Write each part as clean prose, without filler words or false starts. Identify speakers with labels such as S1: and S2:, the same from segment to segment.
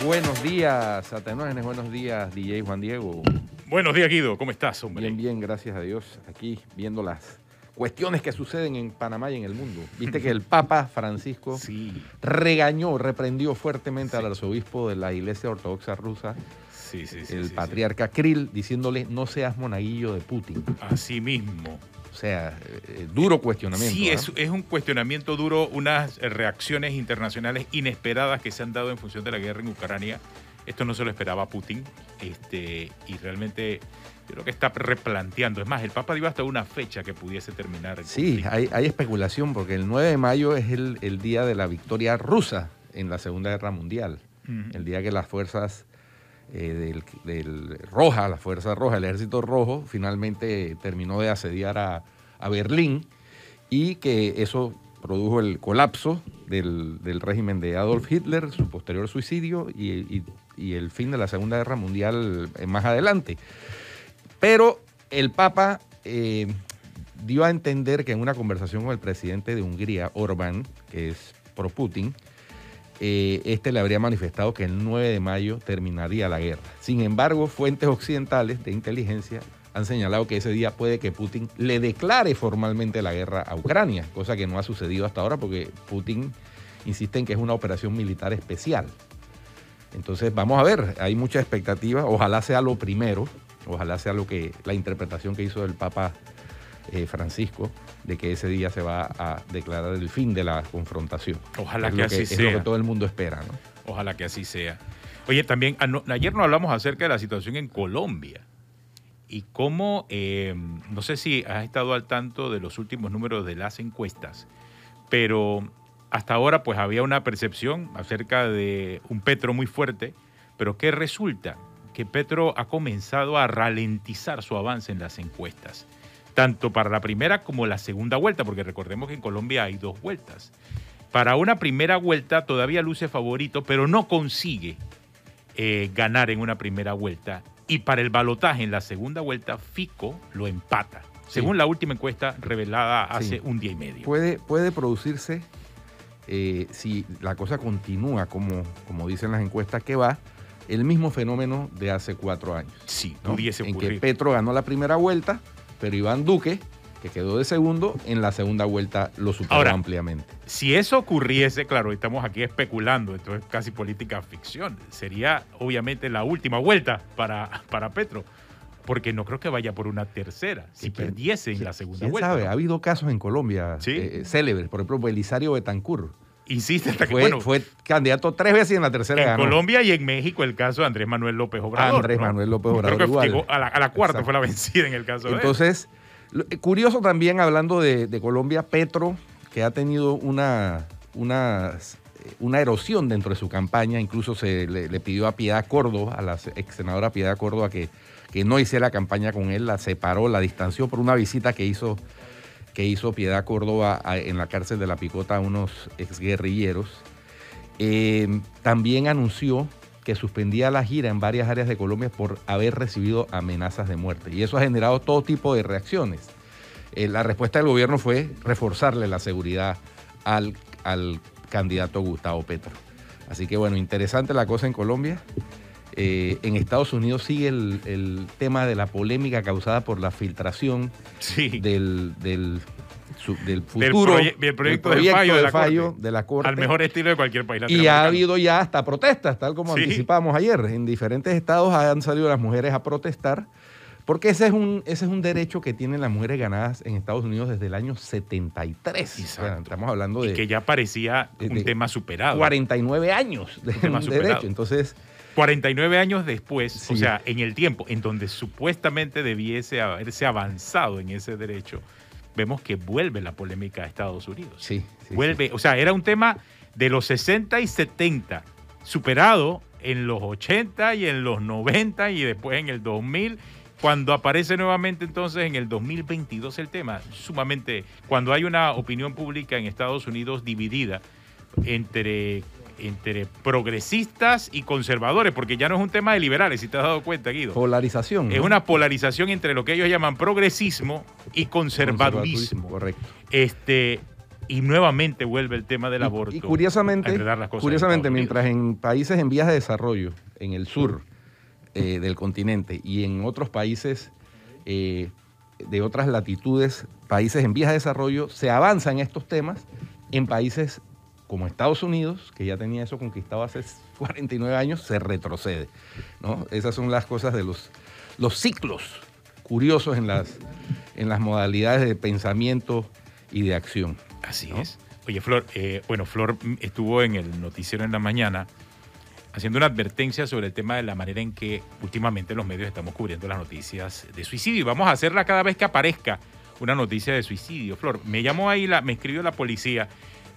S1: Buenos días, Atenógenes, buenos días, DJ Juan Diego.
S2: Buenos días, Guido, ¿cómo estás, hombre?
S1: Bien, bien, gracias a Dios. Aquí viendo las cuestiones que suceden en Panamá y en el mundo. Viste que el Papa Francisco reprendió fuertemente al arzobispo de la Iglesia Ortodoxa Rusa, el patriarca Kirill, diciéndole no seas monaguillo de Putin.
S2: Así mismo.
S1: O sea, duro cuestionamiento.
S2: Sí, es un cuestionamiento duro, unas reacciones internacionales inesperadas que se han dado en función de la guerra en Ucrania. Esto no se lo esperaba Putin, y realmente yo creo que está replanteando. Es más, el Papa dio hasta una fecha que pudiese terminar el conflicto.
S1: Hay especulación, porque el 9 de mayo es el día de la victoria rusa en la Segunda Guerra Mundial. El día que las fuerzas del Roja, la Fuerza Roja, el Ejército Rojo, finalmente terminó de asediar a Berlín, y que eso produjo el colapso del régimen de Adolf Hitler, su posterior suicidio y el fin de la Segunda Guerra Mundial más adelante. Pero el Papa dio a entender que en una conversación con el presidente de Hungría, Orbán, que es pro-Putin, le habría manifestado que el 9 de mayo terminaría la guerra. Sin embargo, fuentes occidentales de inteligencia han señalado que ese día puede que Putin le declare formalmente la guerra a Ucrania, cosa que no ha sucedido hasta ahora porque Putin insiste en que es una operación militar especial. Entonces vamos a ver, hay mucha expectativa, ojalá sea lo primero, ojalá sea la interpretación que hizo el Papa Francisco, de que ese día se va a declarar el fin de la confrontación.
S2: Ojalá que así sea.
S1: Es lo que todo el mundo espera, ¿no?
S2: Ojalá que así sea. Oye, también ayer nos hablamos acerca de la situación en Colombia y cómo, no sé si has estado al tanto de los últimos números de las encuestas, pero hasta ahora pues había una percepción acerca de un Petro muy fuerte, pero ¿qué resulta? Que Petro ha comenzado a ralentizar su avance en las encuestas, tanto para la primera como la segunda vuelta, porque recordemos que en Colombia hay dos vueltas. Para una primera vuelta todavía luce favorito, pero no consigue ganar en una primera vuelta. Y para el balotaje en la segunda vuelta, Fico lo empata, según la última encuesta revelada hace un día y medio.
S1: Puede producirse, si la cosa continúa como dicen las encuestas que va, el mismo fenómeno de hace 4 años.
S2: Sí,
S1: ¿no?
S2: pudiese ocurrir.
S1: En que Petro ganó la primera vuelta, pero Iván Duque, que quedó de segundo, en la segunda vuelta lo superó ampliamente.
S2: Si eso ocurriese, claro, estamos aquí especulando, esto es casi política ficción, sería obviamente la última vuelta para Petro, porque no creo que vaya por una tercera, si perdiese en la segunda vuelta.
S1: ¿Quién sabe?
S2: ¿No?
S1: Ha habido casos en Colombia célebres, por ejemplo, Belisario Betancur.
S2: Insiste hasta
S1: fue candidato 3 veces y en la tercera ganó.
S2: En Colombia y en México el caso de Andrés Manuel López Obrador.
S1: Manuel López Obrador
S2: creo que
S1: igual.
S2: llegó a la cuarta. Exacto. Fue la vencida en el caso de él.
S1: Entonces, curioso también, hablando de Colombia, Petro, que ha tenido una erosión dentro de su campaña, incluso le pidió a Piedad Córdoba, a la ex senadora Piedad Córdoba, que no hiciera campaña con él, la separó, la distanció por una visita que hizo Piedad Córdoba en la cárcel de La Picota a unos exguerrilleros. También anunció que suspendía la gira en varias áreas de Colombia por haber recibido amenazas de muerte. Y eso ha generado todo tipo de reacciones. La respuesta del gobierno fue reforzarle la seguridad al candidato Gustavo Petro. Así que bueno, interesante la cosa en Colombia. En Estados Unidos sigue el tema de la polémica causada por la filtración del futuro
S2: del proyecto del fallo
S1: de la Corte.
S2: Al mejor estilo de cualquier país
S1: latinoamericano. Y ha habido ya hasta protestas, tal como anticipamos ayer. En diferentes estados han salido las mujeres a protestar, porque ese es un derecho que tienen las mujeres ganadas en Estados Unidos desde el año 73. Bueno, estamos hablando de...
S2: Y que ya parecía un tema superado.
S1: 49 años de un derecho. Entonces...
S2: 49 años después, o sea, en el tiempo en donde supuestamente debiese haberse avanzado en ese derecho, vemos que vuelve la polémica a Estados Unidos. Vuelve, o sea, era un tema de los 60 y 70, superado en los 80 y en los 90 y después en el 2000, cuando aparece nuevamente entonces en el 2022 el tema, sumamente, cuando hay una opinión pública en Estados Unidos dividida entre progresistas y conservadores, porque ya no es un tema de liberales, si te has dado cuenta, Guido.
S1: Polarización.
S2: Es una polarización entre lo que ellos llaman progresismo y conservadurismo.
S1: Correcto.
S2: y nuevamente vuelve el tema del aborto.
S1: Y curiosamente,
S2: a enredar las cosas en Estados Unidos.
S1: mientras en países en vías de desarrollo, en el sur del continente y en otros países de otras latitudes, países en vías de desarrollo, se avanza en estos temas, en países como Estados Unidos, que ya tenía eso conquistado hace 49 años, se retrocede, ¿no? Esas son las cosas de los ciclos curiosos en las modalidades de pensamiento y de acción.
S2: Así
S1: ¿no?
S2: es. Oye, Flor, Flor estuvo en el noticiero en la mañana haciendo una advertencia sobre el tema de la manera en que últimamente los medios estamos cubriendo las noticias de suicidio. Y vamos a hacerla cada vez que aparezca una noticia de suicidio. Flor, me llamó ahí, me escribió la policía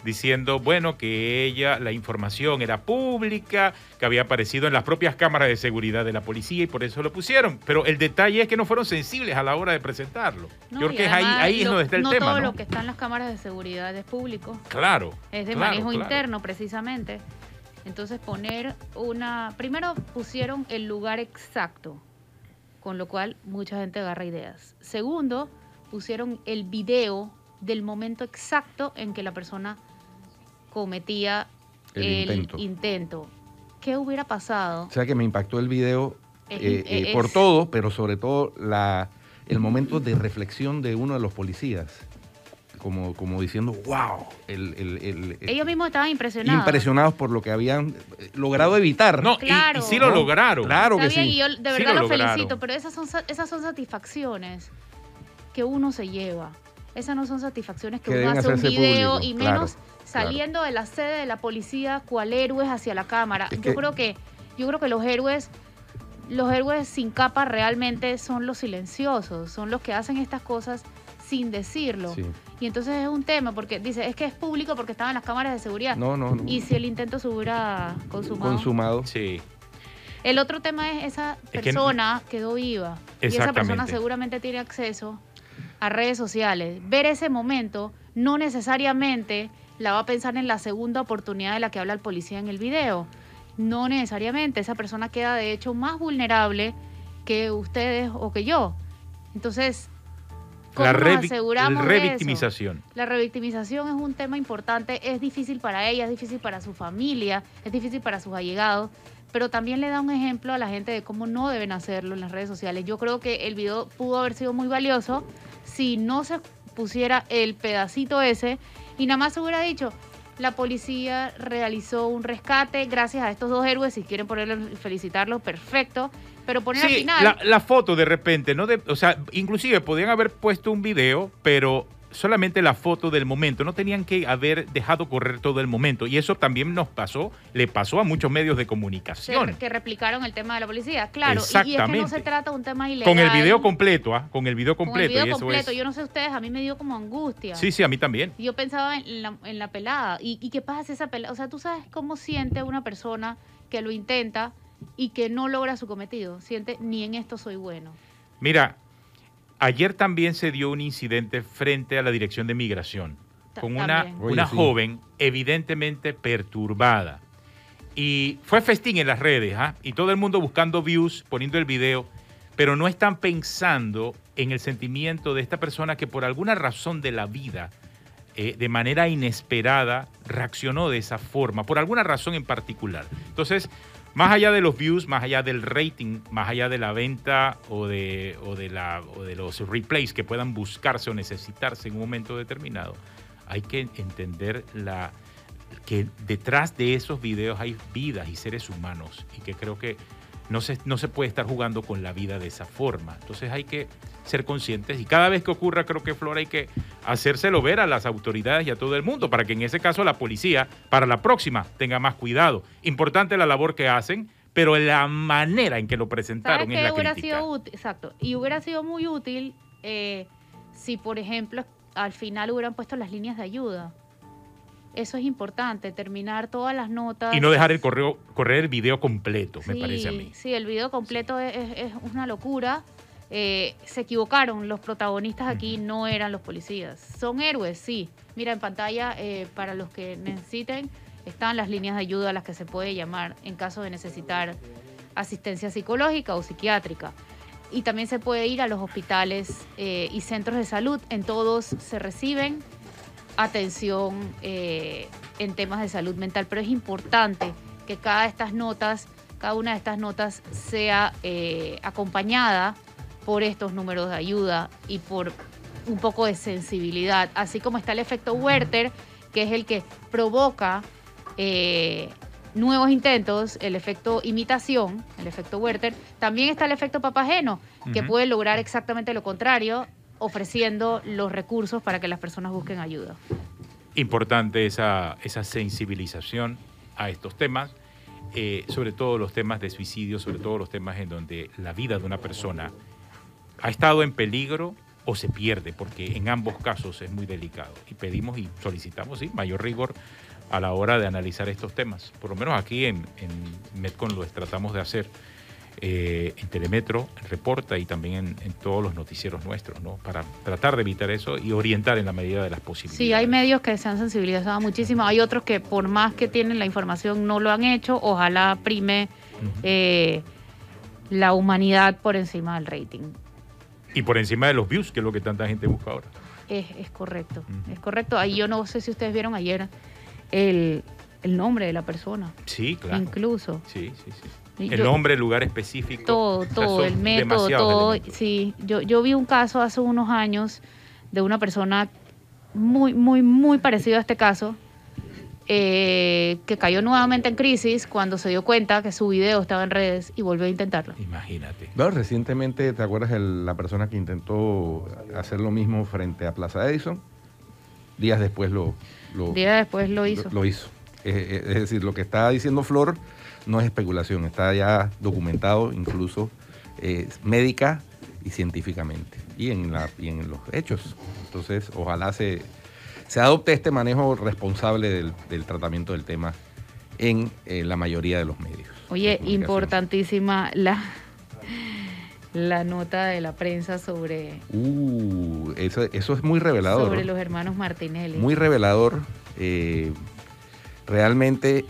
S2: diciendo, bueno, que la información era pública, que había aparecido en las propias cámaras de seguridad de la policía y por eso lo pusieron. Pero el detalle es que no fueron sensibles a la hora de presentarlo.
S3: No,
S2: yo creo que es ahí es donde está el tema,
S3: todo
S2: ¿no?
S3: lo que está en las cámaras de seguridad es público.
S2: Claro.
S3: Es de manejo interno, precisamente. Entonces primero pusieron el lugar exacto, con lo cual mucha gente agarra ideas. Segundo, pusieron el video del momento exacto en que la persona cometía el intento. ¿Qué hubiera pasado?
S1: O sea que me impactó el video por todo, pero sobre todo el momento de reflexión de uno de los policías. Como diciendo, wow.
S3: Ellos mismos estaban impresionados.
S1: Impresionados por lo que habían logrado evitar.
S2: No,
S3: claro.
S2: y sí lo lograron.
S1: Claro que
S3: Está bien,
S1: sí.
S3: y yo de verdad
S2: lo
S3: los
S2: lograron.
S3: felicito, pero esas son satisfacciones que uno se lleva. Esas no son satisfacciones que
S1: Que
S3: uno
S1: deben
S3: hace un
S1: hacerse
S3: video
S1: público,
S3: y menos
S1: claro,
S3: saliendo de la sede de la policía cual héroes hacia la cámara.
S1: Es
S3: yo creo que los héroes sin capa realmente son los silenciosos, son los que hacen estas cosas sin decirlo.
S1: Sí.
S3: Y entonces es un tema, porque dice, es que es público porque estaban las cámaras de seguridad.
S1: No.
S3: Y si el intento se hubiera consumado.
S2: Sí.
S3: El otro tema es esa persona quedó viva. Y esa persona seguramente tiene acceso a redes sociales. Ver ese momento no necesariamente la va a pensar en la segunda oportunidad de la que habla el policía en el video. No necesariamente. Esa persona queda de hecho más vulnerable que ustedes o que yo. Entonces, ¿cómo nos aseguramos de
S2: revictimización.
S3: eso? La revictimización es un tema importante. Es difícil para ella, es difícil para su familia, es difícil para sus allegados. Pero también le da un ejemplo a la gente de cómo no deben hacerlo en las redes sociales. Yo creo que el video pudo haber sido muy valioso si no se pusiera el pedacito ese y nada más se hubiera dicho, la policía realizó un rescate gracias a estos dos héroes, si quieren felicitarlos, perfecto, pero poner al final...
S2: La foto de repente, ¿no? O sea, inclusive podían haber puesto un video, pero solamente la foto del momento, no tenían que haber dejado correr todo el momento. Y eso también le pasó a muchos medios de comunicación.
S3: Que replicaron el tema de la policía, claro.
S2: Exactamente.
S3: Y es que no se trata de un tema ilegal.
S2: Con el video completo, Con el video
S3: Con
S2: completo.
S3: el video
S2: y eso
S3: completo.
S2: es...
S3: Yo no sé ustedes, a mí me dio como angustia.
S2: Sí, a mí también.
S3: Yo pensaba en la pelada. ¿Y qué pasa si esa pelada? O sea, tú sabes cómo siente una persona que lo intenta y que no logra su cometido. Siente, ni en esto soy bueno.
S2: Mira, ayer también se dio un incidente frente a la Dirección de Migración con una joven evidentemente perturbada. Y fue festín en las redes, y todo el mundo buscando views, poniendo el video, pero no están pensando en el sentimiento de esta persona que por alguna razón de la vida, de manera inesperada, reaccionó de esa forma, por alguna razón en particular. Entonces, más allá de los views, más allá del rating, más allá de la venta o de los replays que puedan buscarse o necesitarse en un momento determinado, hay que entender que detrás de esos videos hay vidas y seres humanos y que creo que no se puede estar jugando con la vida de esa forma. Entonces hay que ser conscientes y cada vez que ocurra, creo que, Flor, hay que hacérselo ver a las autoridades y a todo el mundo para que en ese caso la policía, para la próxima, tenga más cuidado. Importante la labor que hacen, pero la manera en que lo presentaron es la crítica.
S3: Exacto. Y hubiera sido muy útil si, por ejemplo, al final hubieran puesto las líneas de ayuda. Eso es importante, terminar todas las notas.
S2: Y no dejar correr el video completo, me parece a mí.
S3: Sí, el video completo es una locura. Se equivocaron, los protagonistas aquí no eran los policías. Son héroes, sí. Mira, en pantalla, para los que necesiten, están las líneas de ayuda a las que se puede llamar en caso de necesitar asistencia psicológica o psiquiátrica. Y también se puede ir a los hospitales y centros de salud. En todos se reciben atención en temas de salud mental. Pero es importante que cada una de estas notas sea acompañada por estos números de ayuda y por un poco de sensibilidad, así como está el efecto Werther, que es el que provoca nuevos intentos, el efecto imitación, el efecto Werther. También está el efecto Papageno, que puede lograr exactamente lo contrario, ofreciendo los recursos para que las personas busquen ayuda.
S2: Importante esa sensibilización a estos temas, sobre todo los temas de suicidio, sobre todo los temas en donde la vida de una persona ha estado en peligro o se pierde, porque en ambos casos es muy delicado. Y pedimos y solicitamos mayor rigor a la hora de analizar estos temas. Por lo menos aquí en Medcon lo tratamos de hacer en Telemetro, en Reporta y también en todos los noticieros nuestros, ¿no? Para tratar de evitar eso y orientar en la medida de las posibilidades. Sí,
S3: hay medios que se han sensibilizado muchísimo, hay otros que por más que tienen la información no lo han hecho. Ojalá prime la humanidad por encima del rating.
S2: Y por encima de los views, que es lo que tanta gente busca ahora.
S3: Es correcto, es correcto. Ahí yo no sé si ustedes vieron ayer el nombre de la persona.
S2: Sí, claro.
S3: Incluso.
S2: Sí. El nombre, el lugar específico.
S3: Todo, el método, todo. Sí, yo vi un caso hace unos años de una persona muy, muy, muy parecida a este caso, que cayó nuevamente en crisis cuando se dio cuenta que su video estaba en redes y volvió a intentarlo.
S2: Imagínate.
S1: Bueno, recientemente, ¿te acuerdas la persona que intentó hacer lo mismo frente a Plaza Edison? Días después lo hizo. Lo hizo. Es decir, lo que está diciendo Flor no es especulación, está ya documentado incluso médica y científicamente y en los hechos. Entonces, ojalá se adopte este manejo responsable del tratamiento del tema en la mayoría de los medios.
S3: Oye, importantísima la nota de la prensa sobre...
S1: Eso es muy revelador.
S3: Sobre los hermanos Martinelli.
S1: Muy revelador. Realmente,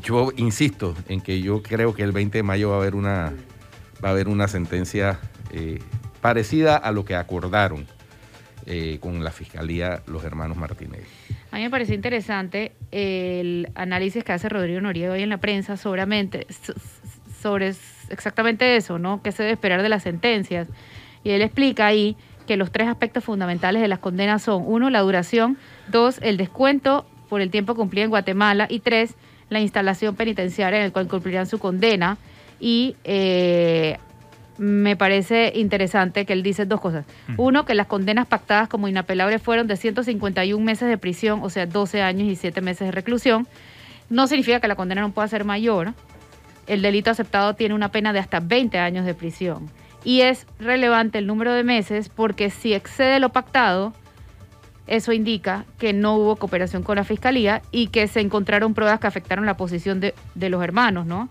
S1: yo insisto en que yo creo que el 20 de mayo va a haber una sentencia parecida a lo que acordaron con la Fiscalía los hermanos Martinelli.
S3: A mí me pareció interesante el análisis que hace Rodrigo Noriega hoy en la prensa sobre exactamente eso, ¿no? ¿Qué se debe esperar de las sentencias? Y él explica ahí que los 3 aspectos fundamentales de las condenas son: 1, la duración; 2, el descuento por el tiempo cumplido en Guatemala; y 3, la instalación penitenciaria en el cual cumplirán su condena. Y me parece interesante que él dice 2 cosas. 1, que las condenas pactadas como inapelables fueron de 151 meses de prisión, o sea, 12 años y 7 meses de reclusión. No significa que la condena no pueda ser mayor. El delito aceptado tiene una pena de hasta 20 años de prisión. Y es relevante el número de meses porque si excede lo pactado, eso indica que no hubo cooperación con la Fiscalía y que se encontraron pruebas que afectaron la posición de los hermanos, ¿no?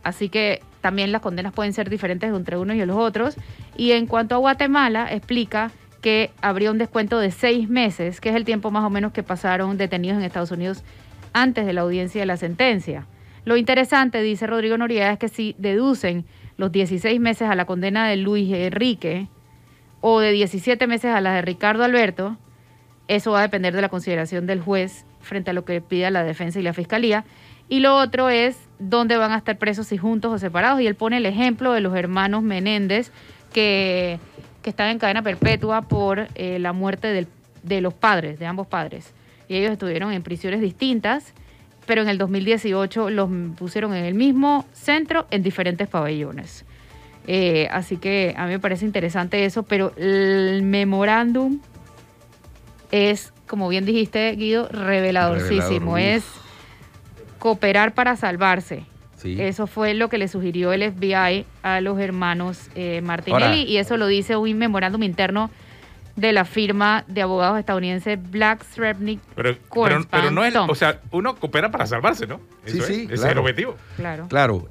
S3: Así que también las condenas pueden ser diferentes entre unos y los otros. Y en cuanto a Guatemala, explica que habría un descuento de 6 meses, que es el tiempo más o menos que pasaron detenidos en Estados Unidos antes de la audiencia de la sentencia. Lo interesante, dice Rodrigo Noriega, es que si deducen los 16 meses a la condena de Luis Enrique o de 17 meses a la de Ricardo Alberto, eso va a depender de la consideración del juez frente a lo que pida la defensa y la Fiscalía. Y lo otro es dónde van a estar presos, si juntos o separados. Y él pone el ejemplo de los hermanos Menéndez que están en cadena perpetua por la muerte de los padres, de ambos padres. Y ellos estuvieron en prisiones distintas, pero en el 2018 los pusieron en el mismo centro en diferentes pabellones. Así que a mí me parece interesante eso, pero el memorándum es, como bien dijiste, Guido, reveladorcísimo. Es cooperar para salvarse. Sí. Eso fue lo que le sugirió el FBI a los hermanos Martinelli. Ahora, y eso lo dice un memorándum interno de la firma de abogados estadounidense Black Srebnick.
S2: Pero no es, o sea, uno coopera para salvarse, ¿no? Eso
S1: sí,
S2: ese es el objetivo.
S1: Claro.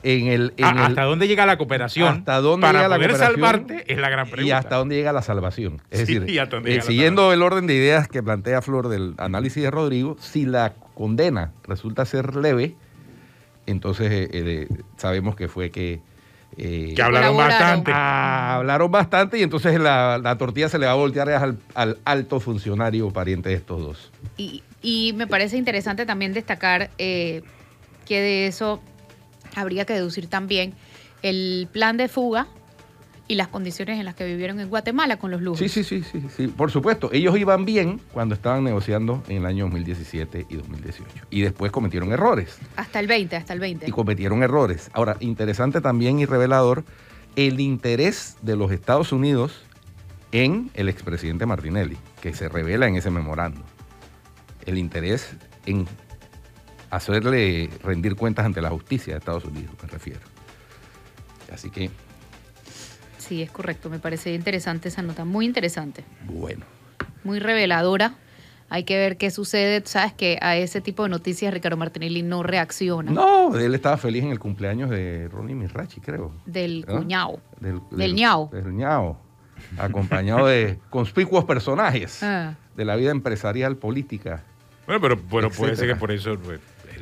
S1: ¿Hasta
S2: dónde llega la cooperación?
S1: ¿Hasta dónde
S2: para
S1: llega
S2: poder
S1: la cooperación?
S2: Salvarte es la gran pregunta.
S1: Y hasta dónde llega la salvación. Es decir,
S2: llega
S1: siguiendo el orden de ideas que plantea Flor del análisis de Rodrigo, si la condena resulta ser leve, entonces sabemos que fue que
S2: Que hablaron bastante.
S1: Hablaron bastante y entonces la tortilla se le va a voltear al alto funcionario pariente de estos dos.
S3: Y me parece interesante también destacar que de eso habría que deducir también el plan de fuga y las condiciones en las que vivieron en Guatemala con los lujos.
S1: Sí, por supuesto. Ellos iban bien cuando estaban negociando en el año 2017 y 2018. Y después cometieron errores.
S3: Hasta el 20.
S1: Y cometieron errores. Ahora, interesante también y revelador el interés de los Estados Unidos en el expresidente Martinelli, que se revela en ese memorando. El interés en hacerle rendir cuentas ante la justicia de Estados Unidos, me refiero. Así que...
S3: Sí, es correcto. Me parece interesante esa nota, muy interesante.
S1: Bueno.
S3: Muy reveladora. Hay que ver qué sucede. Sabes que a ese tipo de noticias Ricardo Martinelli no reacciona.
S1: No, él estaba feliz en el cumpleaños de Ronnie Mirachi, creo.
S3: Del cuñado.
S1: Del
S3: ñao.
S1: Del ñao. Acompañado de conspicuos personajes de la vida empresarial, política.
S2: Bueno, pero puede ser que por eso...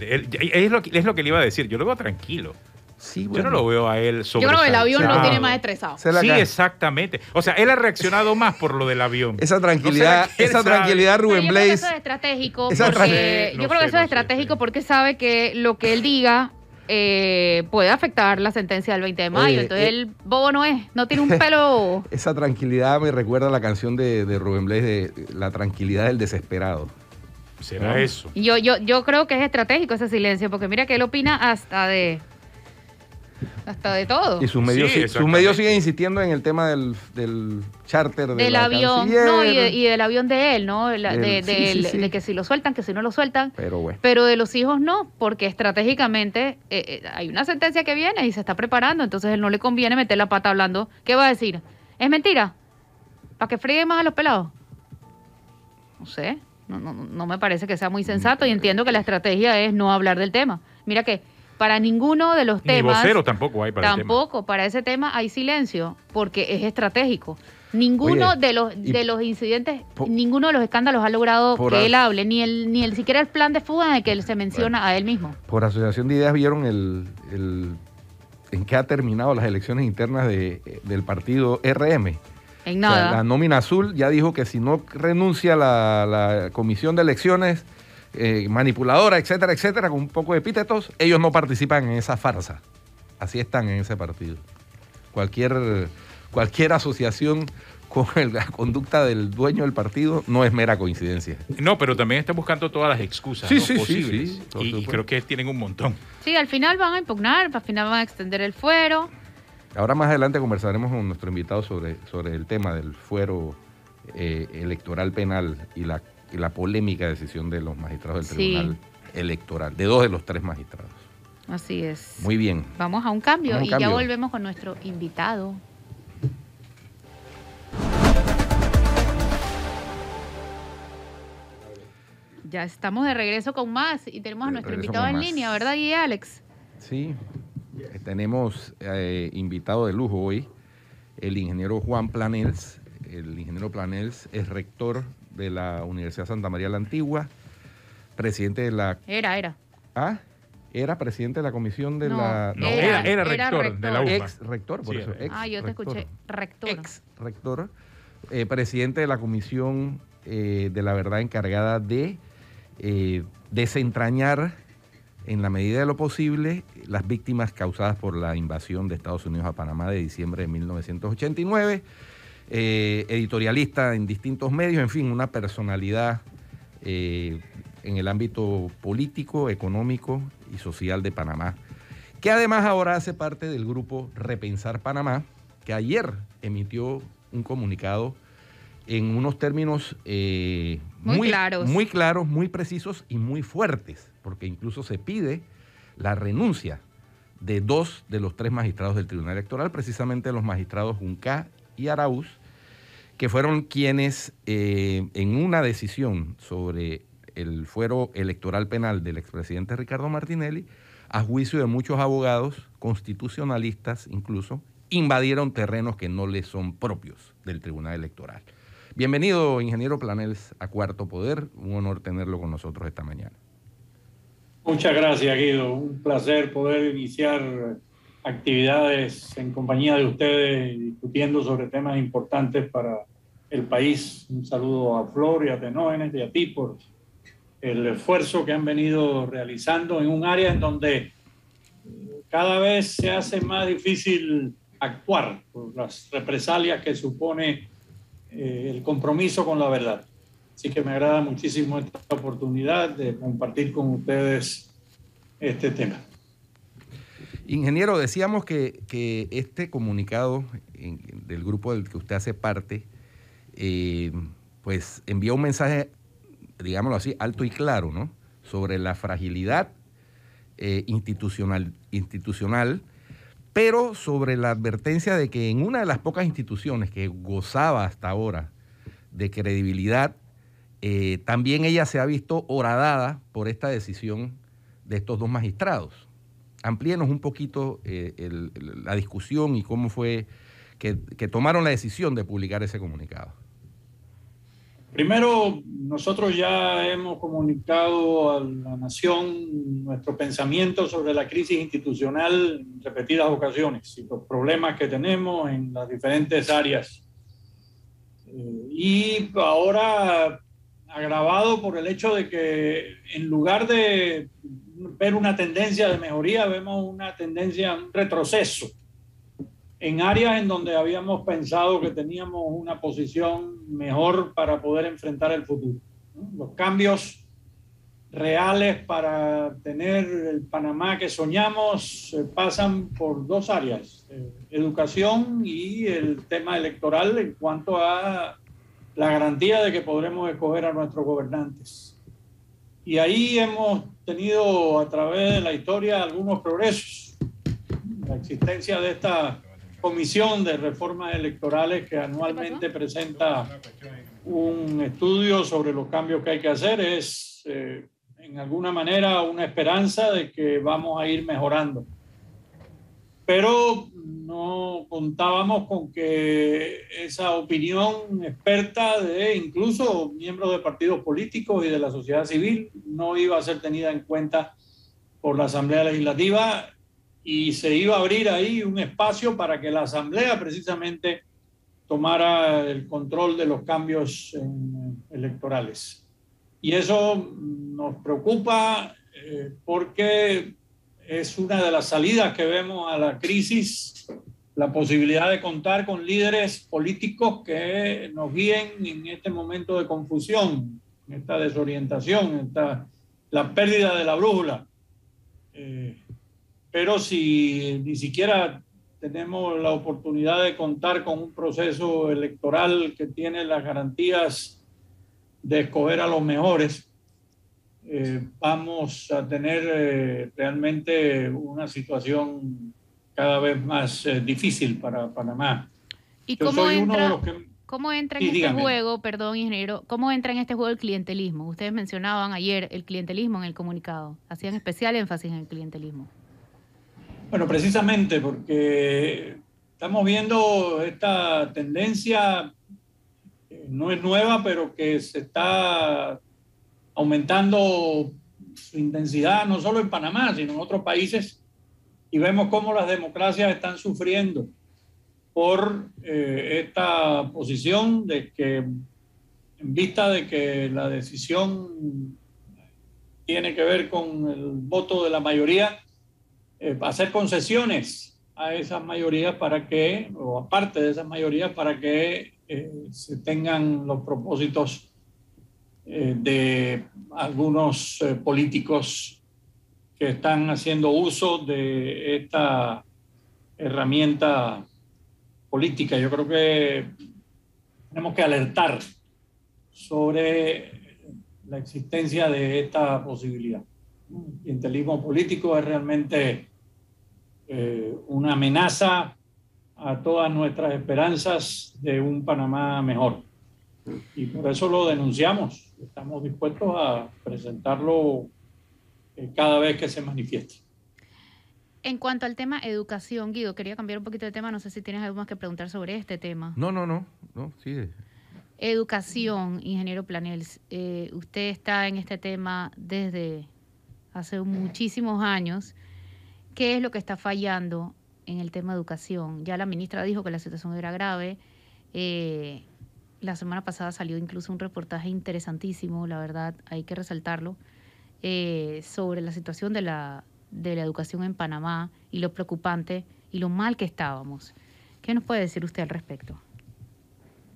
S2: Es lo que le iba a decir. Yo lo veo tranquilo.
S1: Sí, bueno.
S2: Yo no lo veo a él
S3: sobre. Yo creo que el avión lo tiene más estresado.
S2: Sí, exactamente. O sea, él ha reaccionado más por lo del avión.
S1: Esa tranquilidad, Rubén Blades.
S3: Eso es estratégico. Yo creo que eso es estratégico porque sabe que lo que él diga puede afectar la sentencia del 20 de mayo. Oye, entonces él bobo no tiene un pelo.
S1: Esa tranquilidad me recuerda a la canción de Rubén Blades de La tranquilidad del desesperado.
S2: ¿Será eso?
S3: Yo creo que es estratégico ese silencio, porque mira que él opina hasta de todo.
S1: Y sus medios siguen insistiendo en el tema del charter
S3: del avión, y del avión de él, ¿no? De que si lo sueltan, que si no lo sueltan.
S1: Pero bueno.
S3: Pero de los hijos no, porque estratégicamente hay una sentencia que viene y se está preparando, entonces él no le conviene meter la pata hablando. ¿Qué va a decir? ¿Es mentira? ¿Para que fríe más a los pelados? No sé, no me parece que sea muy sensato y entiendo que la estrategia es no hablar del tema. Mira que para ninguno de los temas...
S2: Ni vocero tampoco hay para el tema.
S3: Tampoco, para ese tema hay silencio, porque es estratégico. Ninguno de los incidentes, ninguno de los escándalos ha logrado que él hable, ni siquiera el plan de fuga en el que él se menciona a él mismo.
S1: Por asociación de ideas vieron en qué ha terminado las elecciones internas del partido RM.
S3: En nada.
S1: O sea, la nómina azul ya dijo que si no renuncia la comisión de elecciones... manipuladora, etcétera, etcétera, con un poco de epítetos, ellos no participan en esa farsa. Así están en ese partido. Cualquier asociación con la conducta del dueño del partido no es mera coincidencia.
S2: No, pero también está buscando todas las excusas posibles. Sí, y creo que tienen un montón.
S3: Sí, al final van a impugnar, al final van a extender el fuero.
S1: Ahora más adelante conversaremos con nuestro invitado sobre el tema del fuero electoral penal y la polémica decisión de los magistrados del Tribunal Electoral, de 2 de los 3 magistrados.
S3: Así es.
S1: Muy bien.
S3: Vamos a un cambio y ya volvemos con nuestro invitado. Ya estamos de regreso con más y tenemos a nuestro invitado en línea, ¿verdad, y Alex?
S1: Sí, tenemos invitado de lujo hoy, el ingeniero Juan Planels. El ingeniero Planels es rector de la Universidad Santa María la Antigua, presidente de la... Era presidente de la comisión de
S2: la... No, era rector de la UMA.
S1: Ex rector, por eso.
S3: Yo te escuché, rector.
S1: Ex rector, presidente de la comisión de la verdad encargada de desentrañar en la medida de lo posible las víctimas causadas por la invasión de Estados Unidos a Panamá de diciembre de 1989. Editorialista en distintos medios, en fin, una personalidad en el ámbito político, económico y social de Panamá, que además ahora hace parte del grupo Repensar Panamá, que ayer emitió un comunicado en unos términos muy claros, muy precisos y muy fuertes, porque incluso se pide la renuncia de 2 de los 3 magistrados del Tribunal Electoral, precisamente los magistrados Juncá y Araúz, que fueron quienes en una decisión sobre el fuero electoral penal del expresidente Ricardo Martinelli, a juicio de muchos abogados, constitucionalistas incluso, invadieron terrenos que no les son propios del Tribunal Electoral. Bienvenido, ingeniero Planels, a Cuarto Poder. Un honor tenerlo con nosotros esta mañana.
S4: Muchas gracias, Guido. Un placer poder iniciar actividades en compañía de ustedes, discutiendo sobre temas importantes para el país. Un saludo a Flor y a Tenógenes y a ti por el esfuerzo que han venido realizando en un área en donde cada vez se hace más difícil actuar por las represalias que supone el compromiso con la verdad. Así que me agrada muchísimo esta oportunidad de compartir con ustedes este tema.
S1: Ingeniero, decíamos que este comunicado del grupo del que usted hace parte, pues envió un mensaje, digámoslo así, alto y claro, ¿no?, sobre la fragilidad institucional, pero sobre la advertencia de que en una de las pocas instituciones que gozaba hasta ahora de credibilidad, también ella se ha visto horadada por esta decisión de estos dos magistrados. Amplíenos un poquito la discusión y cómo fue que tomaron la decisión de publicar ese comunicado.
S4: Primero, nosotros ya hemos comunicado a la nación nuestro pensamiento sobre la crisis institucional en repetidas ocasiones y los problemas que tenemos en las diferentes áreas. Y ahora agravado por el hecho de que en lugar de ver una tendencia de mejoría, vemos una tendencia, un retroceso en áreas en donde habíamos pensado que teníamos una posición mejor para poder enfrentar el futuro, ¿no? Los cambios reales para tener el Panamá que soñamos pasan por dos áreas, educación y el tema electoral en cuanto a la garantía de que podremos escoger a nuestros gobernantes. Y ahí hemos tenido a través de la historia algunos progresos. La existencia de esta comisión de reformas electorales que anualmente presenta un estudio sobre los cambios que hay que hacer es en alguna manera una esperanza de que vamos a ir mejorando. Pero no contábamos con que esa opinión experta de incluso miembros de partidos políticos y de la sociedad civil no iba a ser tenida en cuenta por la Asamblea Legislativa y se iba a abrir ahí un espacio para que la Asamblea precisamente tomara el control de los cambios electorales. Y eso nos preocupa porque es una de las salidas que vemos a la crisis, la posibilidad de contar con líderes políticos que nos guíen en este momento de confusión, en esta desorientación, la pérdida de la brújula. Pero si ni siquiera tenemos la oportunidad de contar con un proceso electoral que tiene las garantías de escoger a los mejores, vamos a tener realmente una situación cada vez más difícil para Panamá.
S3: ¿Y cómo entra en este juego, perdón, ingeniero, cómo entra en este juego el clientelismo? Ustedes mencionaban ayer el clientelismo en el comunicado, hacían especial énfasis en el clientelismo.
S4: Bueno, precisamente porque estamos viendo esta tendencia, no es nueva, pero que se está aumentando su intensidad no solo en Panamá, sino en otros países, y vemos cómo las democracias están sufriendo por esta posición de que, en vista de que la decisión tiene que ver con el voto de la mayoría, hacer concesiones a esas mayorías para que, o aparte de esas mayorías, para que se tengan los propósitos de algunos políticos que están haciendo uso de esta herramienta política. Yo creo que tenemos que alertar sobre la existencia de esta posibilidad. El clientelismo político es realmente una amenaza a todas nuestras esperanzas de un Panamá mejor. Y por eso lo denunciamos. Estamos dispuestos a presentarlo cada vez que se manifieste.
S3: En cuanto al tema educación, Guido, quería cambiar un poquito de tema. No sé si tienes algo más que preguntar sobre este tema.
S1: No, sí.
S3: Educación, ingeniero Planels. Usted está en este tema desde hace muchísimos años. ¿Qué es lo que está fallando en el tema de educación. Ya la ministra dijo que la situación era grave. La semana pasada salió incluso un reportaje interesantísimo, la verdad, hay que resaltarlo, sobre la situación de la educación en Panamá y lo preocupante y lo mal que estábamos. ¿Qué nos puede decir usted al respecto?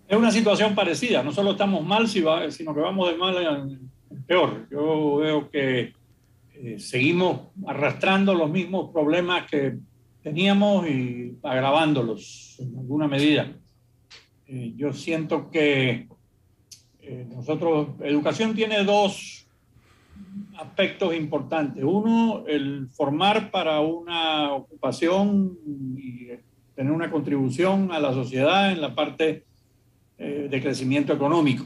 S4: Es una situación parecida, no solo estamos mal, sino que vamos de mal a peor. Yo veo que seguimos arrastrando los mismos problemas que teníamos y agravándolos en alguna medida. Yo siento que educación tiene dos aspectos importantes. Uno, el formar para una ocupación y tener una contribución a la sociedad en la parte de crecimiento económico.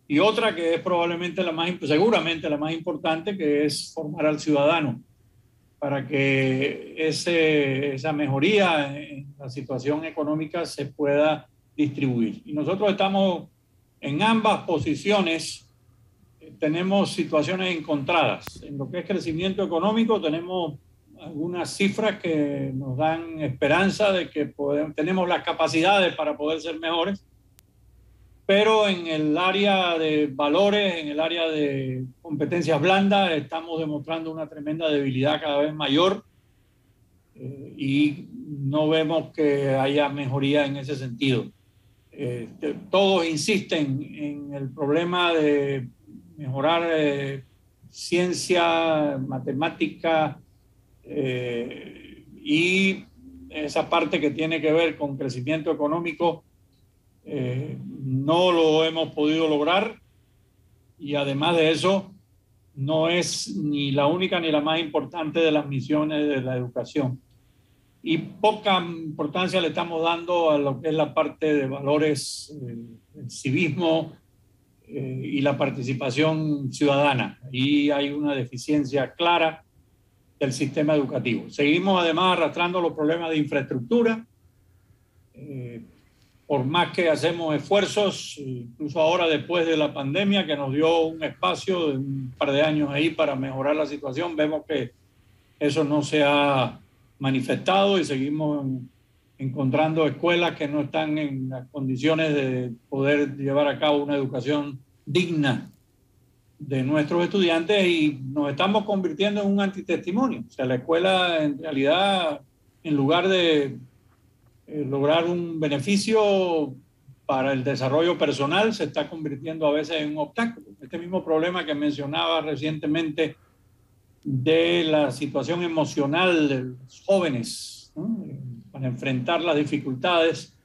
S4: Y otra que es seguramente la más importante, que es formar al ciudadano para que esa mejoría en la situación económica se pueda distribuir. Y nosotros estamos en ambas posiciones, tenemos situaciones encontradas. En lo que es crecimiento económico tenemos algunas cifras que nos dan esperanza de que tenemos las capacidades para poder ser mejores, pero en el área de valores, en el área de competencias blandas, estamos demostrando una tremenda debilidad cada vez mayor y no vemos que haya mejoría en ese sentido. Todos insisten en el problema de mejorar ciencia, matemática y esa parte que tiene que ver con crecimiento económico. No lo hemos podido lograr y además de eso no es ni la única ni la más importante de las misiones de la educación. Y poca importancia le estamos dando a lo que es la parte de valores, el civismo y la participación ciudadana. Ahí hay una deficiencia clara del sistema educativo. Seguimos además arrastrando los problemas de infraestructura. Por más que hacemos esfuerzos, incluso ahora después de la pandemia, que nos dio un espacio de un par de años ahí para mejorar la situación, vemos que eso no se ha manifestado y seguimos encontrando escuelas que no están en las condiciones de poder llevar a cabo una educación digna de nuestros estudiantes y nos estamos convirtiendo en un antitestimonio. O sea, la escuela en realidad, en lugar de lograr un beneficio para el desarrollo personal, se está convirtiendo a veces en un obstáculo. Este mismo problema que mencionaba recientemente de la situación emocional de los jóvenes, ¿no? Para enfrentar las dificultades,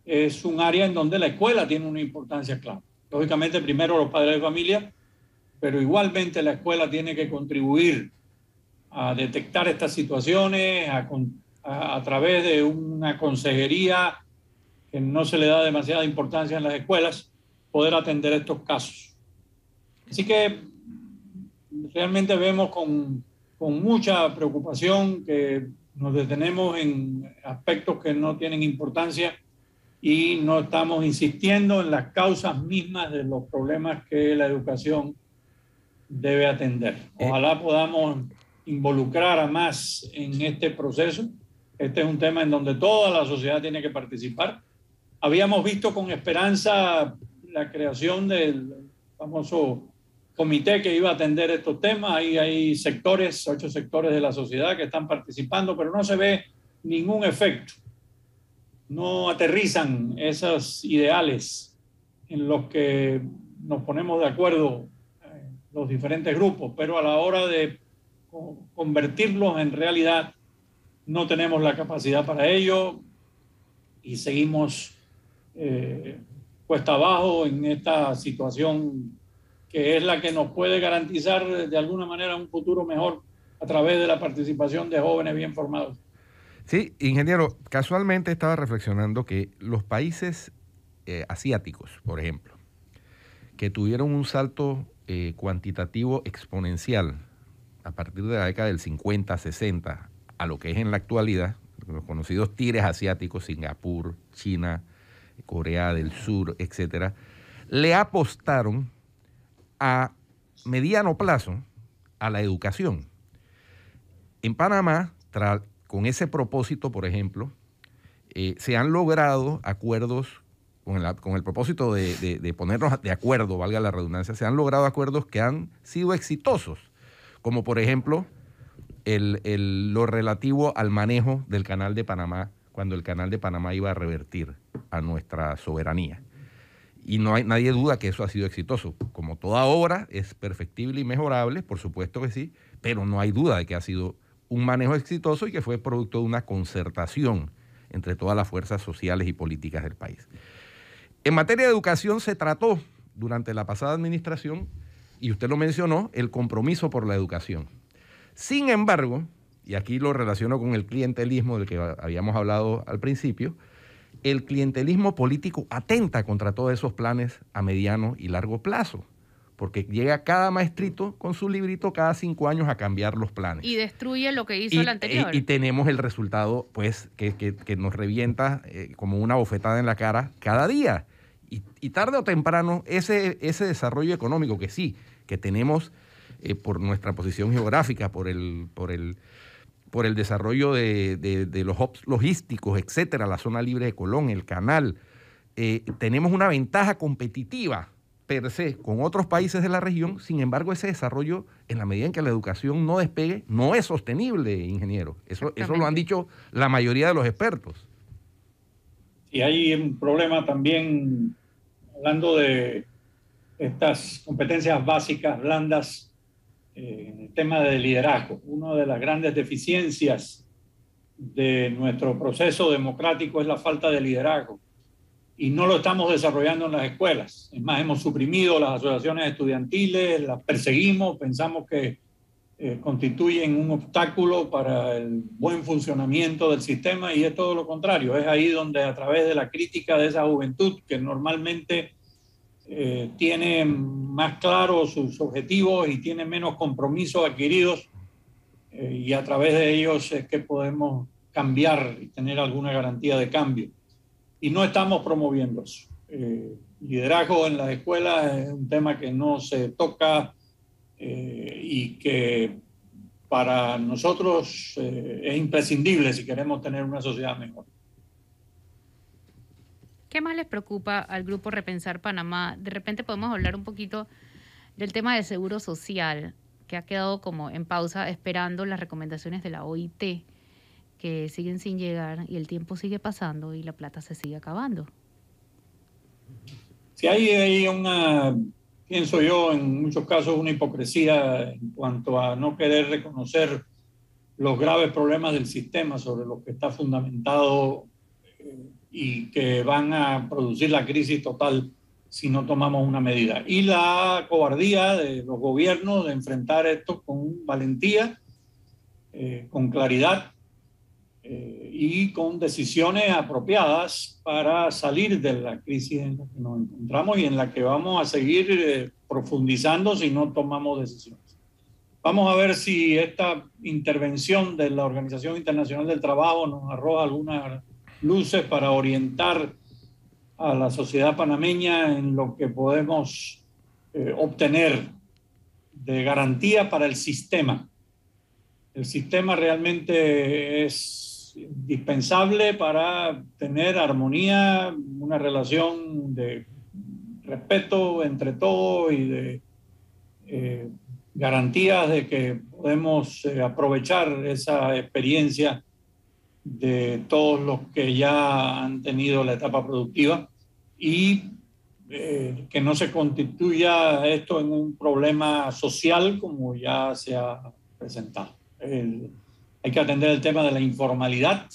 S4: es un área en donde la escuela tiene una importancia clave. Lógicamente, primero los padres de familia, pero igualmente la escuela tiene que contribuir a detectar estas situaciones, a través de una consejería que no se le da demasiada importancia en las escuelas, poder atender estos casos. Así que realmente vemos con mucha preocupación que nos detenemos en aspectos que no tienen importancia y no estamos insistiendo en las causas mismas de los problemas que la educación debe atender. Ojalá podamos involucrar a más en este proceso. Este es un tema en donde toda la sociedad tiene que participar. Habíamos visto con esperanza la creación del famoso comité que iba a atender estos temas. Ahí hay 8 sectores de la sociedad que están participando, pero no se ve ningún efecto. No aterrizan esos ideales en los que nos ponemos de acuerdo los diferentes grupos, pero a la hora de convertirlos en realidad no tenemos la capacidad para ello y seguimos cuesta abajo en esta situación que es la que nos puede garantizar de alguna manera un futuro mejor a través de la participación de jóvenes bien formados.
S1: Sí, ingeniero, casualmente estaba reflexionando que los países asiáticos, por ejemplo, que tuvieron un salto cuantitativo exponencial a partir de la década del 50, 60, a lo que es en la actualidad, los conocidos tigres asiáticos, Singapur, China, Corea del Sur, etcétera, le apostaron a mediano plazo a la educación. En Panamá, tras con ese propósito, por ejemplo, se han logrado acuerdos, con el propósito de ponernos de acuerdo, valga la redundancia, se han logrado acuerdos que han sido exitosos, como por ejemplo lo relativo al manejo del Canal de Panamá, cuando el Canal de Panamá iba a revertir a nuestra soberanía. Y nadie duda que eso ha sido exitoso. Como toda obra es perfectible y mejorable, por supuesto que sí, pero no hay duda de que ha sido un manejo exitoso y que fue producto de una concertación entre todas las fuerzas sociales y políticas del país. En materia de educación se trató durante la pasada administración, y usted lo mencionó, el compromiso por la educación. Sin embargo, y aquí lo relaciono con el clientelismo del que habíamos hablado al principio, el clientelismo político atenta contra todos esos planes a mediano y largo plazo, porque llega cada maestrito con su librito cada 5 años a cambiar los planes.
S3: Y destruye lo que hizo el anterior.
S1: Y tenemos el resultado, pues, que nos revienta como una bofetada en la cara cada día. Y tarde o temprano, ese desarrollo económico que sí, que tenemos por nuestra posición geográfica, por el desarrollo de los hubs logísticos, etcétera, la zona libre de Colón, el canal, tenemos una ventaja competitiva per se con otros países de la región. Sin embargo, ese desarrollo, en la medida en que la educación no despegue, no es sostenible, ingeniero. Eso lo han dicho la mayoría de los expertos.
S4: Y hay un problema también, hablando de estas competencias básicas, blandas, en el tema de liderazgo. Una de las grandes deficiencias de nuestro proceso democrático es la falta de liderazgo. Y no lo estamos desarrollando en las escuelas. Es más, hemos suprimido las asociaciones estudiantiles, las perseguimos, pensamos que constituyen un obstáculo para el buen funcionamiento del sistema, y es todo lo contrario. Es ahí donde, a través de la crítica de esa juventud que normalmente tiene más claros sus objetivos y tiene menos compromisos adquiridos, y a través de ellos es que podemos cambiar y tener alguna garantía de cambio. Y no estamos promoviendo eso. Liderazgo en las escuelas es un tema que no se toca y que para nosotros es imprescindible si queremos tener una sociedad mejor.
S3: ¿Qué más les preocupa al grupo Repensar Panamá? De repente podemos hablar un poquito del tema del seguro social, que ha quedado como en pausa esperando las recomendaciones de la OIT, que siguen sin llegar y el tiempo sigue pasando y la plata se sigue acabando.
S4: Si hay una, pienso yo, en muchos casos una hipocresía en cuanto a no querer reconocer los graves problemas del sistema sobre los que está fundamentado y que van a producir la crisis total si no tomamos una medida. Y la cobardía de los gobiernos de enfrentar esto con valentía, con claridad, y con decisiones apropiadas para salir de la crisis en la que nos encontramos y en la que vamos a seguir profundizando si no tomamos decisiones. Vamos a ver si esta intervención de la Organización Internacional del Trabajo nos arroja algunas luces para orientar a la sociedad panameña en lo que podemos obtener de garantía para el sistema. El sistema realmente es indispensable para tener armonía, una relación de respeto entre todos y de garantías de que podemos aprovechar esa experiencia de todos los que ya han tenido la etapa productiva, y que no se constituya esto en un problema social como ya se ha presentado. Hay que atender el tema de la informalidad,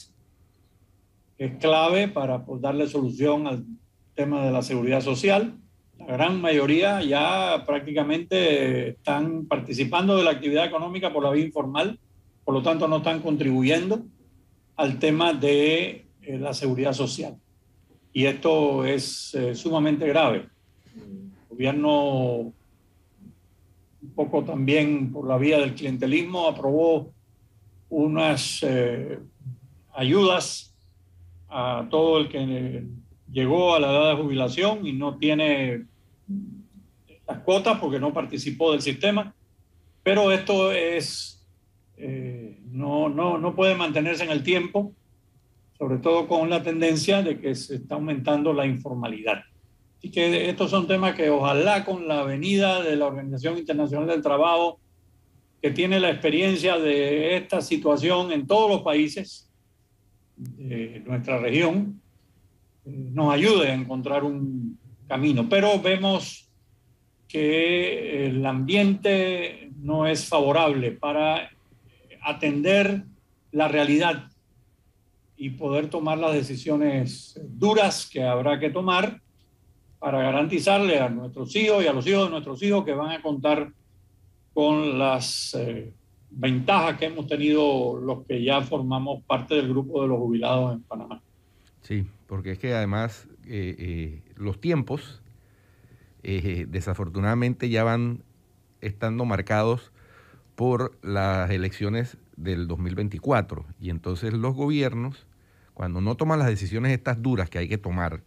S4: que es clave para darle solución al tema de la seguridad social. La gran mayoría ya prácticamente están participando de la actividad económica por la vía informal, por lo tanto no están contribuyendo al tema de la seguridad social. Y esto es sumamente grave. El gobierno, un poco también por la vía del clientelismo, aprobó unas ayudas a todo el que llegó a la edad de jubilación y no tiene las cuotas porque no participó del sistema. Pero esto es no puede mantenerse en el tiempo, sobre todo con la tendencia de que se está aumentando la informalidad. Así que estos son temas que ojalá con la venida de la Organización Internacional del Trabajo, que tiene la experiencia de esta situación en todos los países de nuestra región, nos ayude a encontrar un camino. Pero vemos que el ambiente no es favorable para atender la realidad y poder tomar las decisiones duras que habrá que tomar para garantizarle a nuestros hijos y a los hijos de nuestros hijos que van a contar con las ventajas que hemos tenido los que ya formamos parte del grupo de los jubilados en Panamá.
S1: Sí, porque es que además los tiempos desafortunadamente ya van estando marcados por las elecciones del 2024 y entonces los gobiernos, cuando no toman las decisiones estas duras que hay que tomar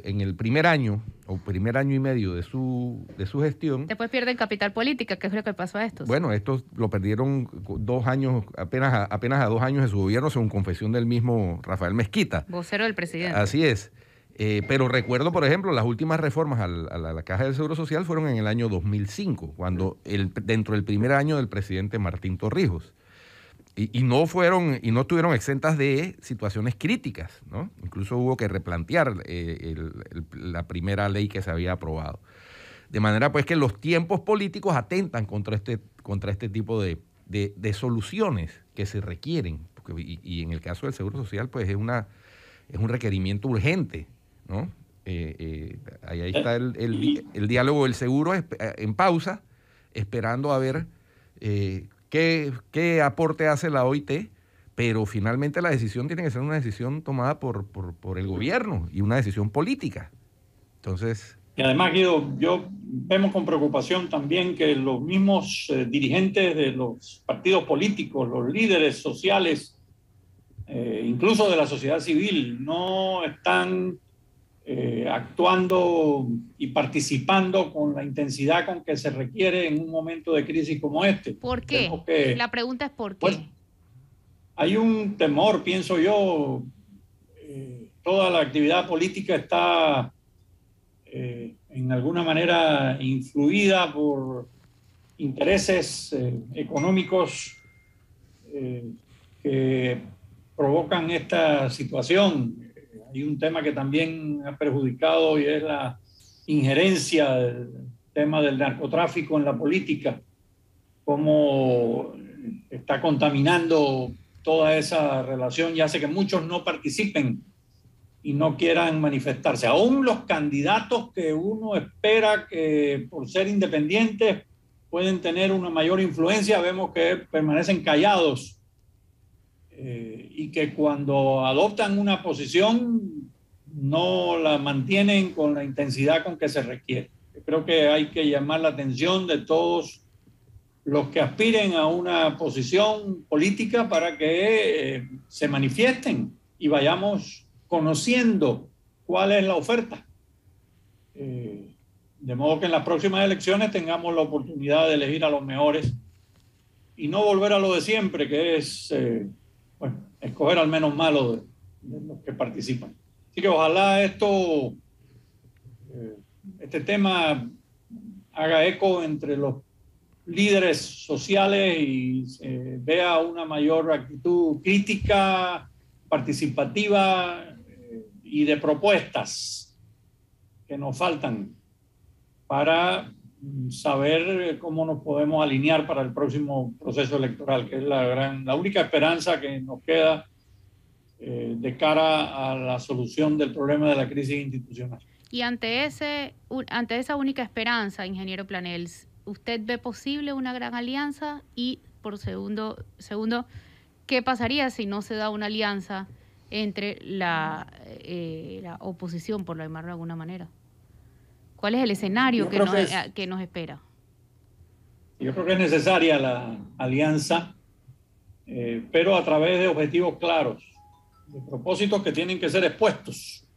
S1: en el primer año o primer año y medio de su gestión.
S3: Después pierden capital política, que es lo que pasó a estos.
S1: Bueno, estos lo perdieron 2 años, apenas a 2 años de su gobierno, según confesión del mismo Rafael Mezquita.
S3: Vocero del presidente.
S1: Así es. Pero recuerdo, por ejemplo, las últimas reformas a la Caja del Seguro Social fueron en el año 2005, cuando dentro del primer año del presidente Martín Torrijos. Y no estuvieron exentas de situaciones críticas, ¿no? Incluso hubo que replantear la primera ley que se había aprobado. De manera pues que los tiempos políticos atentan contra este tipo de soluciones que se requieren. Y en el caso del Seguro Social pues es un requerimiento urgente, ¿no? Ahí está el diálogo del seguro en pausa, esperando a ver qué aporte hace la OIT, pero finalmente la decisión tiene que ser una decisión tomada por el gobierno y una decisión política. Entonces...
S4: Y además, Guido, vemos con preocupación también que los mismos dirigentes de los partidos políticos, los líderes sociales, incluso de la sociedad civil, no están actuando y participando con la intensidad con que se requiere en un momento de crisis como este.
S3: ¿Por qué? La pregunta es ¿por qué?
S4: Pues, hay un temor, pienso yo, toda la actividad política está en alguna manera influida por intereses económicos que provocan esta situación. Hay un tema que también ha perjudicado y es la injerencia del tema del narcotráfico en la política, cómo está contaminando toda esa relación y hace que muchos no participen y no quieran manifestarse. Aún los candidatos que uno espera que por ser independientes pueden tener una mayor influencia, vemos que permanecen callados. Y que cuando adoptan una posición no la mantienen con la intensidad con que se requiere. Yo creo que hay que llamar la atención de todos los que aspiren a una posición política para que se manifiesten y vayamos conociendo cuál es la oferta. De modo que en las próximas elecciones tengamos la oportunidad de elegir a los mejores y no volver a lo de siempre, que es... escoger al menos malo de los que participan. Así que ojalá este tema haga eco entre los líderes sociales y vea una mayor actitud crítica, participativa y de propuestas que nos faltan para saber cómo nos podemos alinear para el próximo proceso electoral, que es la única esperanza que nos queda de cara a la solución del problema de la crisis institucional.
S3: Y ante esa única esperanza, ingeniero Planels, ¿usted ve posible una gran alianza? Y por segundo, ¿qué pasaría si no se da una alianza entre la oposición, por llamarlo de alguna manera? ¿Cuál es el escenario que nos espera?
S4: Yo creo que es necesaria la alianza, pero a través de objetivos claros, de propósitos que tienen que ser expuestos.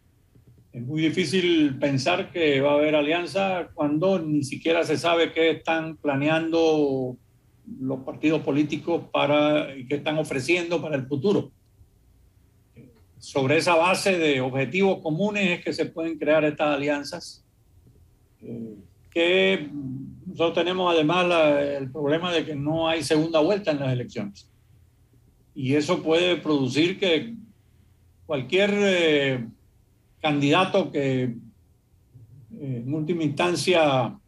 S4: Es muy difícil pensar que va a haber alianza cuando ni siquiera se sabe qué están planeando los partidos políticos que están ofreciendo para el futuro. Sobre esa base de objetivos comunes es que se pueden crear estas alianzas, que nosotros tenemos además el problema de que no hay segunda vuelta en las elecciones. Y eso puede producir que cualquier candidato que en última instancia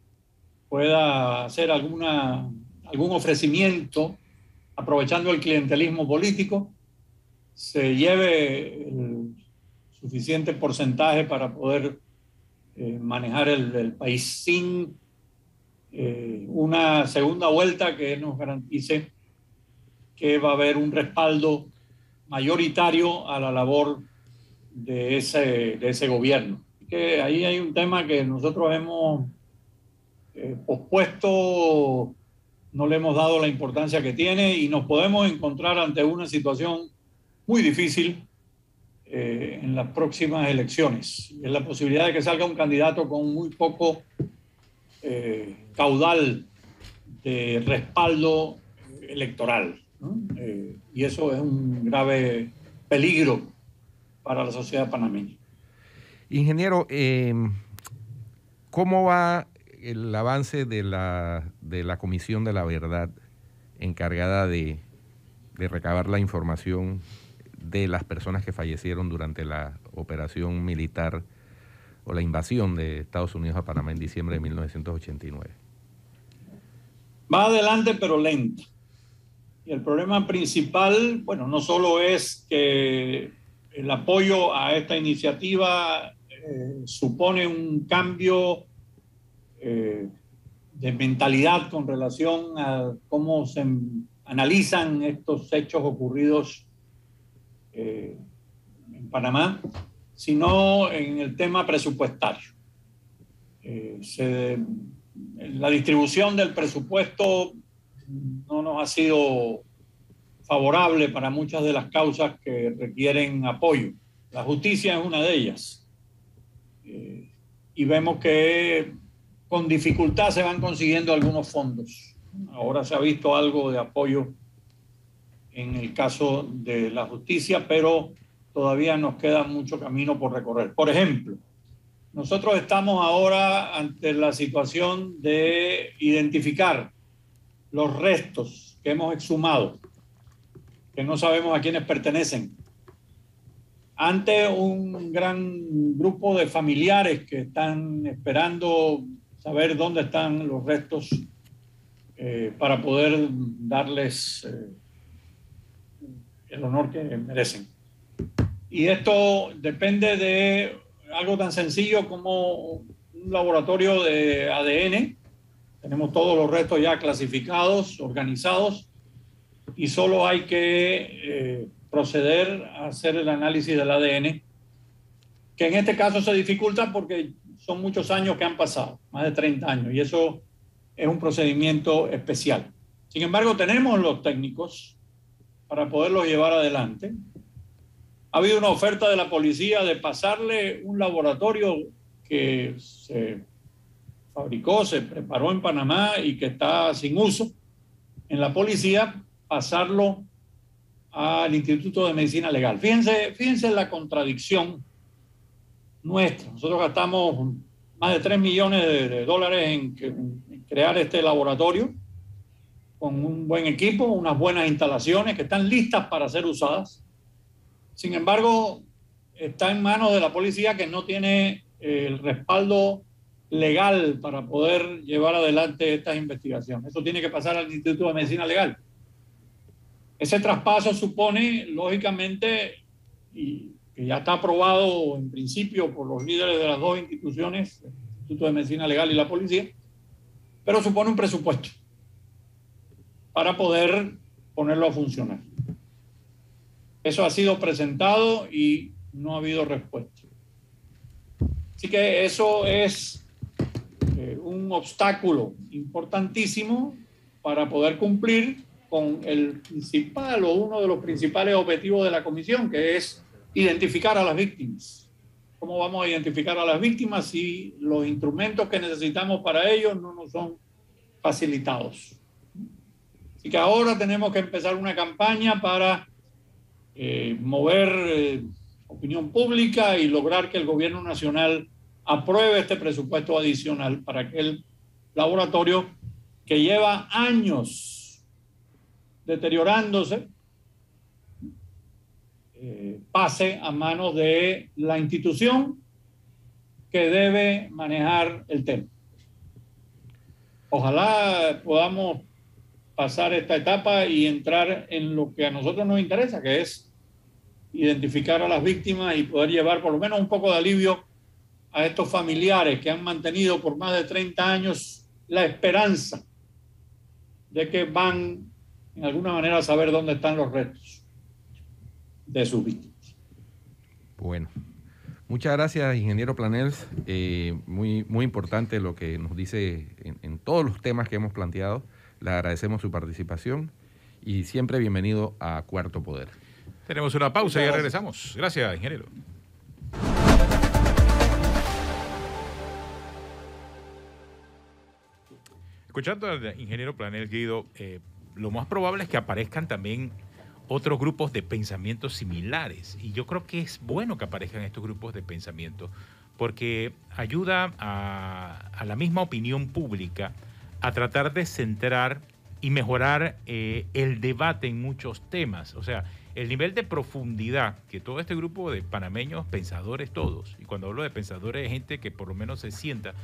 S4: pueda hacer algún ofrecimiento aprovechando el clientelismo político, se lleve el suficiente porcentaje para poder manejar el país sin una segunda vuelta que nos garantice que va a haber un respaldo mayoritario a la labor de ese gobierno. Que ahí hay un tema que nosotros hemos pospuesto, no le hemos dado la importancia que tiene y nos podemos encontrar ante una situación muy difícil en las próximas elecciones. Es la posibilidad de que salga un candidato con muy poco caudal de respaldo electoral, ¿no? Y eso es un grave peligro para la sociedad panameña.
S1: Ingeniero, ¿cómo va el avance de la Comisión de la Verdad encargada de recabar la información de las personas que fallecieron durante la operación militar o la invasión de Estados Unidos a Panamá en diciembre de 1989?
S4: Va adelante, pero lento. Y el problema principal, bueno, no solo es que el apoyo a esta iniciativa supone un cambio de mentalidad con relación a cómo se analizan estos hechos ocurridos en Panamá, sino en el tema presupuestario. La distribución del presupuesto no nos ha sido favorable para muchas de las causas que requieren apoyo. La justicia es una de ellas. Y vemos que con dificultad se van consiguiendo algunos fondos. Ahora se ha visto algo de apoyo en el caso de la justicia, pero todavía nos queda mucho camino por recorrer. Por ejemplo, nosotros estamos ahora ante la situación de identificar los restos que hemos exhumado, que no sabemos a quiénes pertenecen, ante un gran grupo de familiares que están esperando saber dónde están los restos para poder darles el honor que merecen. Y esto depende de algo tan sencillo como un laboratorio de ADN. Tenemos todos los restos ya clasificados, organizados, y solo hay que proceder a hacer el análisis del ADN, que en este caso se dificulta porque son muchos años que han pasado, más de 30 años, y eso es un procedimiento especial. Sin embargo, tenemos los técnicos para poderlos llevar adelante. Ha habido una oferta de la policía de pasarle un laboratorio que se fabricó, se preparó en Panamá y que está sin uso en la policía, pasarlo al Instituto de Medicina Legal. Fíjense la contradicción nuestra. Nosotros gastamos más de 3 millones de dólares en crear este laboratorio con un buen equipo, unas buenas instalaciones que están listas para ser usadas. Sin embargo, está en manos de la policía, que no tiene el respaldo legal para poder llevar adelante estas investigaciones. Eso tiene que pasar al Instituto de Medicina Legal. Ese traspaso supone, lógicamente, y que ya está aprobado en principio por los líderes de las dos instituciones, el Instituto de Medicina Legal y la policía, pero supone un presupuesto para poder ponerlo a funcionar. Eso ha sido presentado y no ha habido respuesta. Así que eso es un obstáculo importantísimo para poder cumplir con el principal o uno de los principales objetivos de la comisión, que es identificar a las víctimas. ¿Cómo vamos a identificar a las víctimas si los instrumentos que necesitamos para ello no nos son facilitados? Así que ahora tenemos que empezar una campaña para mover opinión pública y lograr que el gobierno nacional apruebe este presupuesto adicional para que el laboratorio, que lleva años deteriorándose, pase a manos de la institución que debe manejar el tema. Ojalá podamos pasar esta etapa y entrar en lo que a nosotros nos interesa, que es identificar a las víctimas y poder llevar por lo menos un poco de alivio a estos familiares que han mantenido por más de 30 años la esperanza de que van en alguna manera a saber dónde están los restos de sus víctimas.
S1: Bueno, muchas gracias, ingeniero Planels. Muy importante lo que nos dice en todos los temas que hemos planteado. Le agradecemos su participación y siempre bienvenido a Cuarto Poder.
S2: Tenemos una pausa y ya regresamos. Gracias, ingeniero. Escuchando al ingeniero Planels, Guido, lo más probable es que aparezcan también otros grupos de pensamientos similares. Y yo creo que es bueno que aparezcan estos grupos de pensamiento porque ayuda a la misma opinión pública a tratar de centrar y mejorar el debate en muchos temas. O sea, el nivel de profundidad que todo este grupo de panameños, pensadores todos, y cuando hablo de pensadores es gente que por lo menos se sienta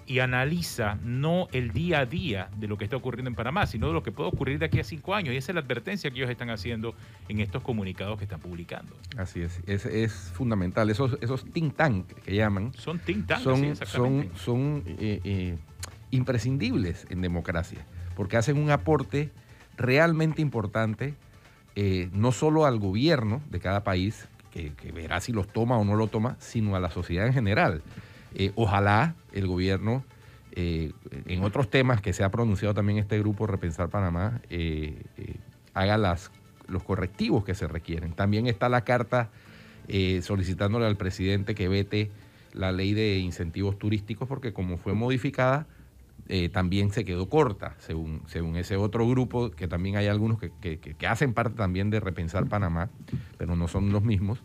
S2: y analiza no el día a día de lo que está ocurriendo en Panamá, sino de lo que puede ocurrir de aquí a 5 años. Y esa es la advertencia que ellos están haciendo en estos comunicados que están publicando.
S1: Así es fundamental. Esos think tank que llaman.
S2: Son think tank,
S1: son imprescindibles en democracia, porque hacen un aporte realmente importante, no solo al gobierno de cada país, que verá si los toma o no lo toma, sino a la sociedad en general. Ojalá el gobierno, en otros temas que se ha pronunciado también este grupo Repensar Panamá, haga los correctivos que se requieren. También está la carta solicitándole al presidente que vete la ley de incentivos turísticos, porque como fue modificada, también se quedó corta, según ese otro grupo, que también hay algunos que hacen parte también de Repensar Panamá, pero no son los mismos,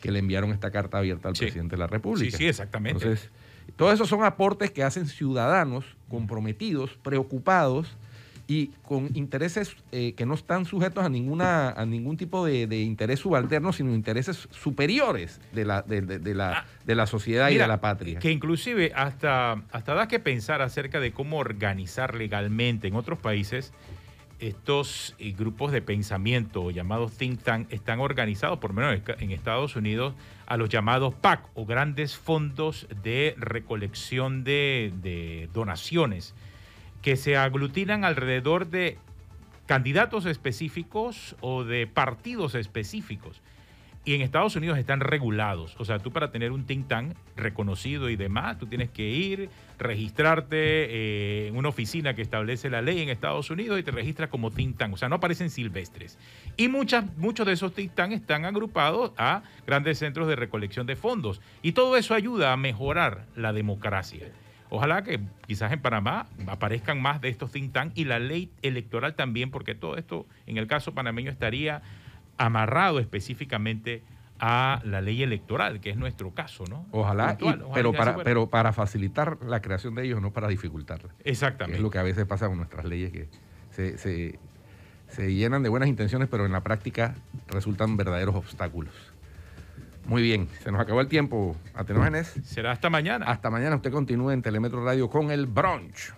S1: que le enviaron esta carta abierta al presidente de la República.
S2: Sí, exactamente.
S1: Entonces, todos esos son aportes que hacen ciudadanos comprometidos, preocupados y con intereses que no están sujetos a ningún tipo de interés subalterno, sino intereses superiores de la sociedad. Mira, y de la patria.
S2: Que inclusive hasta da que pensar acerca de cómo organizar legalmente en otros países. Estos grupos de pensamiento llamados think tank están organizados, por lo menos en Estados Unidos, a los llamados PAC o grandes fondos de recolección de donaciones, que se aglutinan alrededor de candidatos específicos o de partidos específicos. Y en Estados Unidos están regulados. O sea, tú para tener un think tank reconocido y demás, tú tienes que ir, registrarte en una oficina que establece la ley en Estados Unidos y te registras como think tank. O sea, no aparecen silvestres. Y muchos de esos think tanks están agrupados a grandes centros de recolección de fondos. Y todo eso ayuda a mejorar la democracia. Ojalá que quizás en Panamá aparezcan más de estos think tanks y la ley electoral también, porque todo esto, en el caso panameño, estaría amarrado específicamente a la ley electoral, que es nuestro caso, ¿no?
S1: Ojalá, pero para facilitar la creación de ellos, no para dificultarla.
S2: Exactamente.
S1: Es lo que a veces pasa con nuestras leyes, que se llenan de buenas intenciones, pero en la práctica resultan verdaderos obstáculos. Muy bien, se nos acabó el tiempo. Atenógenes.
S2: Será hasta mañana.
S1: Hasta mañana. Usted continúe en Telemetro Radio con el brunch.